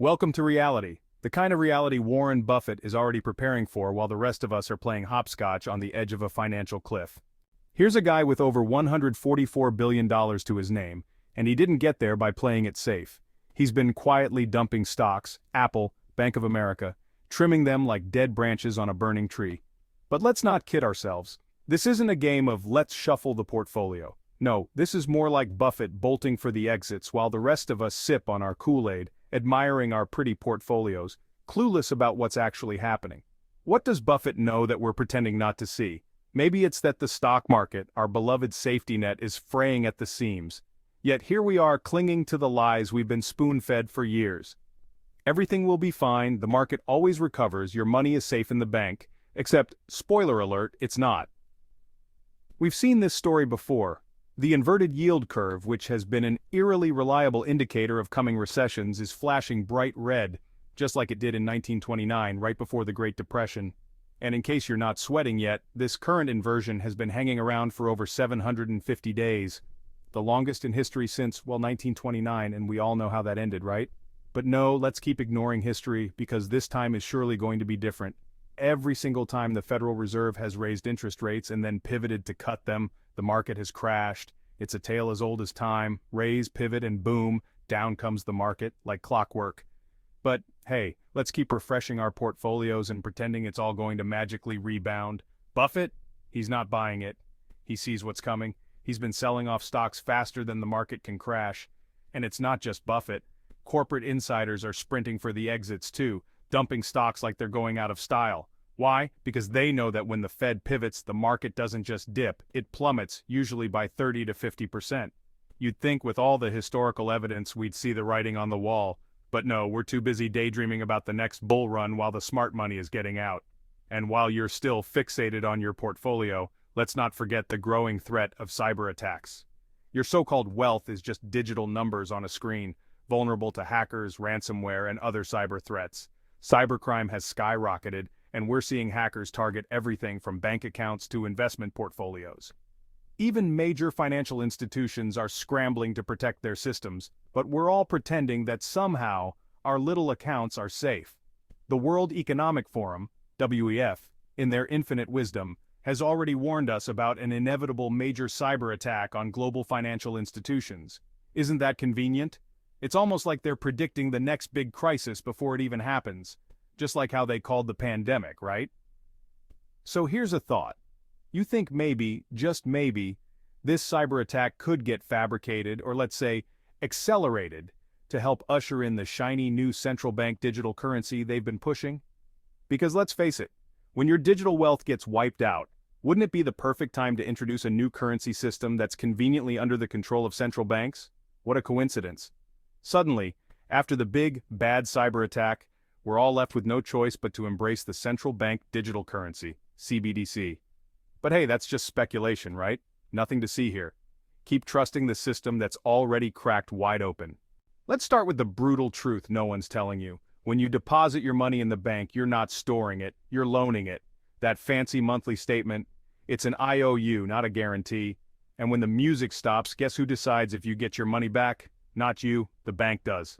Welcome to reality, the kind of reality Warren Buffett is already preparing for while the rest of us are playing hopscotch on the edge of a financial cliff. Here's a guy with over $144 billion to his name, and he didn't get there by playing it safe. He's been quietly dumping stocks, Apple, Bank of America, trimming them like dead branches on a burning tree. But let's not kid ourselves. This isn't a game of let's shuffle the portfolio. No, this is more like Buffett bolting for the exits while the rest of us sip on our Kool-Aid, admiring our pretty portfolios, clueless about what's actually happening. What does Buffett know that we're pretending not to see? Maybe it's that the stock market, our beloved safety net, is fraying at the seams. Yet here we are clinging to the lies we've been spoon-fed for years. Everything will be fine, the market always recovers, your money is safe in the bank, except, spoiler alert, it's not. We've seen this story before. The inverted yield curve, which has been an eerily reliable indicator of coming recessions, is flashing bright red, just like it did in 1929, right before the Great Depression. And in case you're not sweating yet, this current inversion has been hanging around for over 750 days. The longest in history since, well, 1929, and we all know how that ended, right? But no, let's keep ignoring history, because this time is surely going to be different. Every single time the Federal Reserve has raised interest rates and then pivoted to cut them, the market has crashed. It's a tale as old as time. Raise, pivot, and boom, down comes the market, like clockwork. But hey, let's keep refreshing our portfolios and pretending it's all going to magically rebound. Buffett? He's not buying it. He sees what's coming. He's been selling off stocks faster than the market can crash. And it's not just Buffett. Corporate insiders are sprinting for the exits too, dumping stocks like they're going out of style. Why? Because they know that when the Fed pivots, the market doesn't just dip, it plummets, usually by 30 to 50%. You'd think with all the historical evidence we'd see the writing on the wall, but no, we're too busy daydreaming about the next bull run while the smart money is getting out. And while you're still fixated on your portfolio, let's not forget the growing threat of cyber attacks. Your so-called wealth is just digital numbers on a screen, vulnerable to hackers, ransomware, and other cyber threats. Cybercrime has skyrocketed, and we're seeing hackers target everything from bank accounts to investment portfolios. Even major financial institutions are scrambling to protect their systems, but we're all pretending that somehow our little accounts are safe. The World Economic Forum, WEF, in their infinite wisdom, has already warned us about an inevitable major cyber attack on global financial institutions. Isn't that convenient? It's almost like they're predicting the next big crisis before it even happens. Just like how they called the pandemic, right? So here's a thought. You think maybe, just maybe, this cyber attack could get fabricated or let's say, accelerated to help usher in the shiny new central bank digital currency they've been pushing? Because let's face it, when your digital wealth gets wiped out, wouldn't it be the perfect time to introduce a new currency system that's conveniently under the control of central banks? What a coincidence. Suddenly, after the big, bad cyber attack, we're all left with no choice but to embrace the central bank digital currency, CBDC. But hey, that's just speculation, right? Nothing to see here. Keep trusting the system that's already cracked wide open. Let's start with the brutal truth no one's telling you. When you deposit your money in the bank, you're not storing it, you're loaning it. That fancy monthly statement, it's an IOU, not a guarantee. And when the music stops, guess who decides if you get your money back? Not you, the bank does.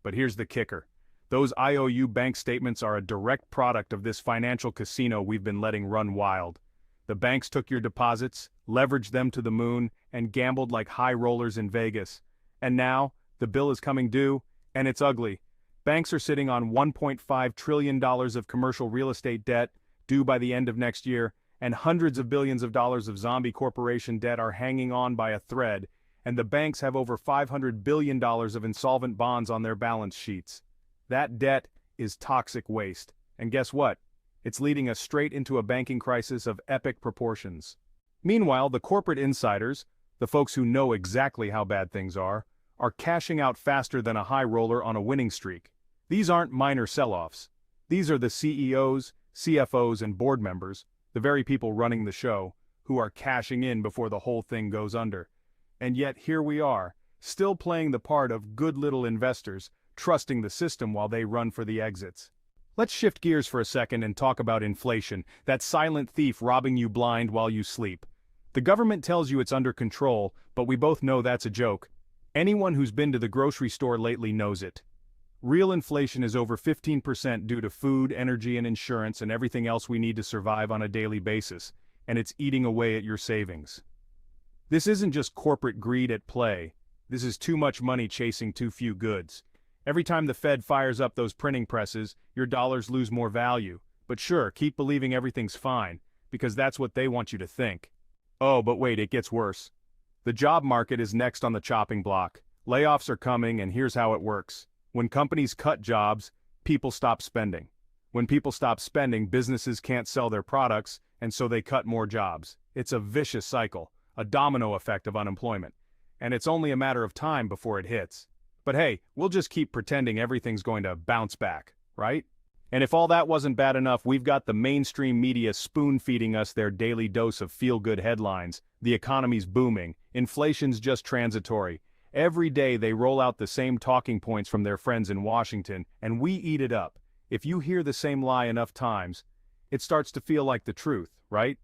But here's the kicker. Those IOU bank statements are a direct product of this financial casino we've been letting run wild. The banks took your deposits, leveraged them to the moon, and gambled like high rollers in Vegas. And now, the bill is coming due, and it's ugly. Banks are sitting on $1.5 trillion of commercial real estate debt, due by the end of next year, and hundreds of billions of dollars of zombie corporation debt are hanging on by a thread, and the banks have over $500 billion of insolvent bonds on their balance sheets. That debt is toxic waste, and guess what? It's leading us straight into a banking crisis of epic proportions. Meanwhile, the corporate insiders, the folks who know exactly how bad things are cashing out faster than a high roller on a winning streak. These aren't minor sell-offs. These are the CEOs, CFOs, and board members, the very people running the show, who are cashing in before the whole thing goes under. And yet here we are, still playing the part of good little investors, trusting the system while they run for the exits. Let's shift gears for a second and talk about inflation, that silent thief robbing you blind while you sleep. The government tells you it's under control, but we both know that's a joke. Anyone who's been to the grocery store lately knows it. Real inflation is over 15% due to food, energy, and insurance and everything else we need to survive on a daily basis, and it's eating away at your savings. This isn't just corporate greed at play. This is too much money chasing too few goods. Every time the Fed fires up those printing presses, your dollars lose more value. But sure, keep believing everything's fine, because that's what they want you to think. Oh, but wait, it gets worse. The job market is next on the chopping block. Layoffs are coming, and here's how it works. When companies cut jobs, people stop spending. When people stop spending, businesses can't sell their products, and so they cut more jobs. It's a vicious cycle, a domino effect of unemployment. And it's only a matter of time before it hits. But hey, we'll just keep pretending everything's going to bounce back, right? And if all that wasn't bad enough, we've got the mainstream media spoon-feeding us their daily dose of feel-good headlines. The economy's booming, inflation's just transitory. Every day they roll out the same talking points from their friends in Washington, and we eat it up. If you hear the same lie enough times, it starts to feel like the truth, right?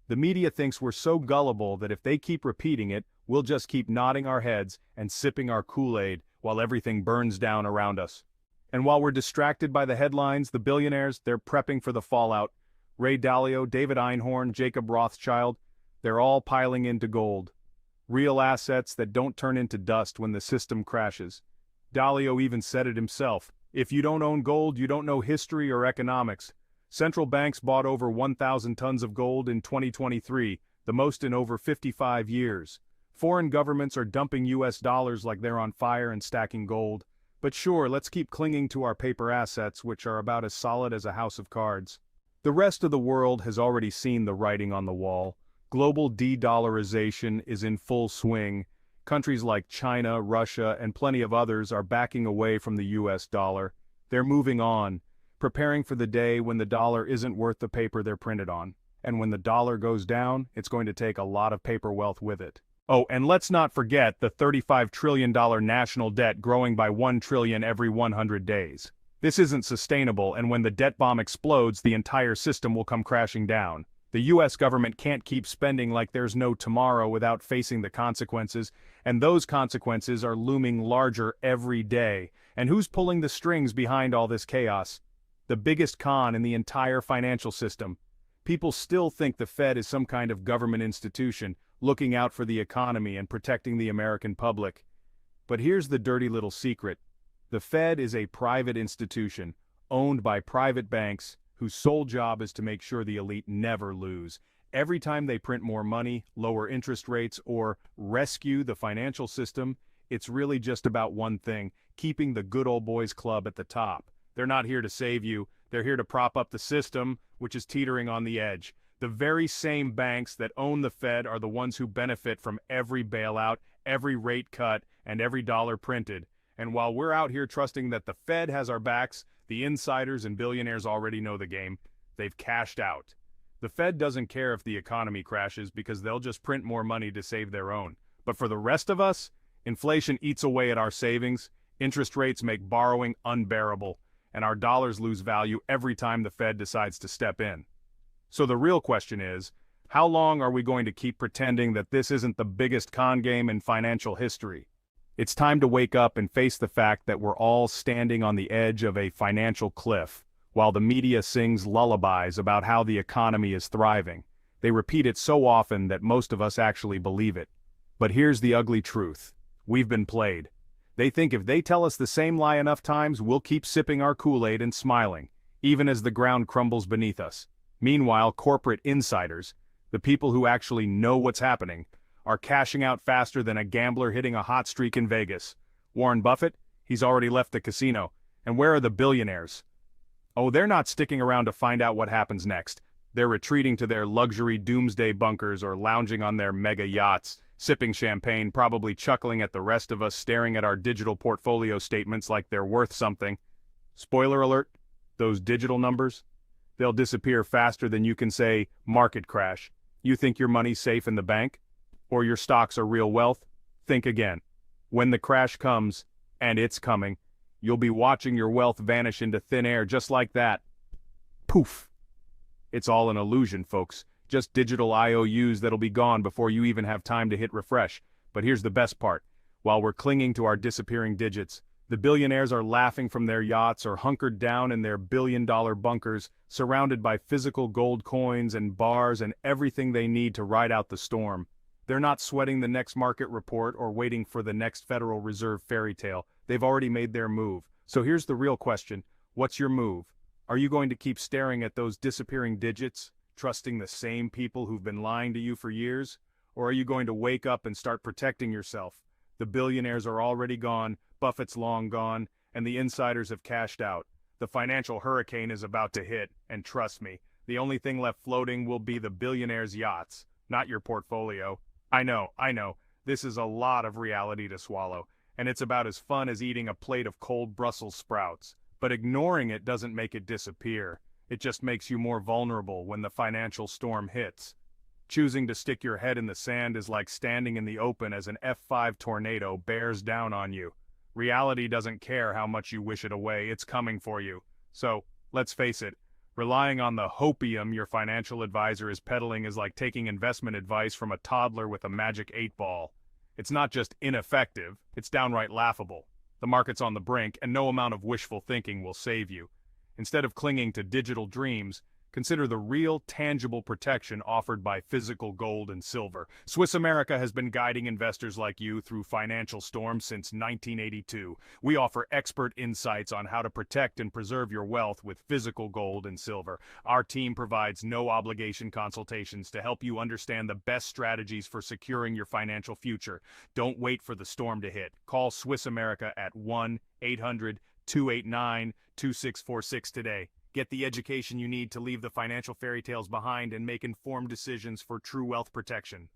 The media thinks we're so gullible that if they keep repeating it, we'll just keep nodding our heads and sipping our Kool-Aid while everything burns down around us. And while we're distracted by the headlines, the billionaires, they're prepping for the fallout. Ray Dalio, David Einhorn, Jacob Rothschild, they're all piling into gold. Real assets that don't turn into dust when the system crashes. Dalio even said it himself. If you don't own gold, you don't know history or economics. Central banks bought over 1,000 tons of gold in 2023, the most in over 55 years. Foreign governments are dumping US dollars like they're on fire and stacking gold. But sure, let's keep clinging to our paper assets, which are about as solid as a house of cards. The rest of the world has already seen the writing on the wall. Global de-dollarization is in full swing. Countries like China, Russia, and plenty of others are backing away from the US dollar. They're moving on, preparing for the day when the dollar isn't worth the paper they're printed on. And when the dollar goes down, it's going to take a lot of paper wealth with it. Oh, and let's not forget the $35 trillion national debt growing by $1 trillion every 100 days. This isn't sustainable, and when the debt bomb explodes, the entire system will come crashing down. The US government can't keep spending like there's no tomorrow without facing the consequences, and those consequences are looming larger every day. And who's pulling the strings behind all this chaos? The biggest con in the entire financial system. People still think the Fed is some kind of government institution, looking out for the economy and protecting the American public. But here's the dirty little secret. The Fed is a private institution, owned by private banks, whose sole job is to make sure the elite never lose. Every time they print more money, lower interest rates, or rescue the financial system, it's really just about one thing: keeping the good old boys club at the top. They're not here to save you, they're here to prop up the system, which is teetering on the edge. The very same banks that own the Fed are the ones who benefit from every bailout, every rate cut, and every dollar printed. And while we're out here trusting that the Fed has our backs, the insiders and billionaires already know the game. They've cashed out. The Fed doesn't care if the economy crashes because they'll just print more money to save their own. But for the rest of us, inflation eats away at our savings, interest rates make borrowing unbearable, and our dollars lose value every time the Fed decides to step in. So the real question is, how long are we going to keep pretending that this isn't the biggest con game in financial history? It's time to wake up and face the fact that we're all standing on the edge of a financial cliff, while the media sings lullabies about how the economy is thriving. They repeat it so often that most of us actually believe it. But here's the ugly truth. We've been played. They think if they tell us the same lie enough times, we'll keep sipping our Kool-Aid and smiling, even as the ground crumbles beneath us. Meanwhile, corporate insiders, the people who actually know what's happening, are cashing out faster than a gambler hitting a hot streak in Vegas. Warren Buffett, he's already left the casino. And where are the billionaires? Oh, they're not sticking around to find out what happens next. They're retreating to their luxury doomsday bunkers or lounging on their mega yachts, sipping champagne, probably chuckling at the rest of us staring at our digital portfolio statements like they're worth something. Spoiler alert, those digital numbers? They'll disappear faster than you can say, market crash. You think your money's safe in the bank? Or your stocks are real wealth? Think again. When the crash comes, and it's coming, you'll be watching your wealth vanish into thin air just like that. Poof. It's all an illusion, folks. Just digital IOUs that'll be gone before you even have time to hit refresh. But here's the best part. While we're clinging to our disappearing digits, The billionaires are laughing from their yachts or hunkered down in their billion-dollar bunkers, surrounded by physical gold coins and bars and everything they need to ride out the storm. They're not sweating the next market report or waiting for the next Federal Reserve fairy tale. They've already made their move. So here's the real question. What's your move? Are you going to keep staring at those disappearing digits, trusting the same people who've been lying to you for years? Or are you going to wake up and start protecting yourself? The billionaires are already gone, Buffett's long gone, and the insiders have cashed out. The financial hurricane is about to hit, and trust me, the only thing left floating will be the billionaires' yachts, not your portfolio. I know, this is a lot of reality to swallow, and it's about as fun as eating a plate of cold Brussels sprouts. But ignoring it doesn't make it disappear. It just makes you more vulnerable when the financial storm hits. Choosing to stick your head in the sand is like standing in the open as an F5 tornado bears down on you. Reality doesn't care how much you wish it away, it's coming for you. So, let's face it, relying on the hopium your financial advisor is peddling is like taking investment advice from a toddler with a magic 8-ball. It's not just ineffective, it's downright laughable. The market's on the brink, and no amount of wishful thinking will save you. Instead of clinging to digital dreams, consider the real, tangible protection offered by physical gold and silver. Swiss America has been guiding investors like you through financial storms since 1982. We offer expert insights on how to protect and preserve your wealth with physical gold and silver. Our team provides no-obligation consultations to help you understand the best strategies for securing your financial future. Don't wait for the storm to hit. Call Swiss America at 1-800-289-2646 today. Get the education you need to leave the financial fairy tales behind and make informed decisions for true wealth protection.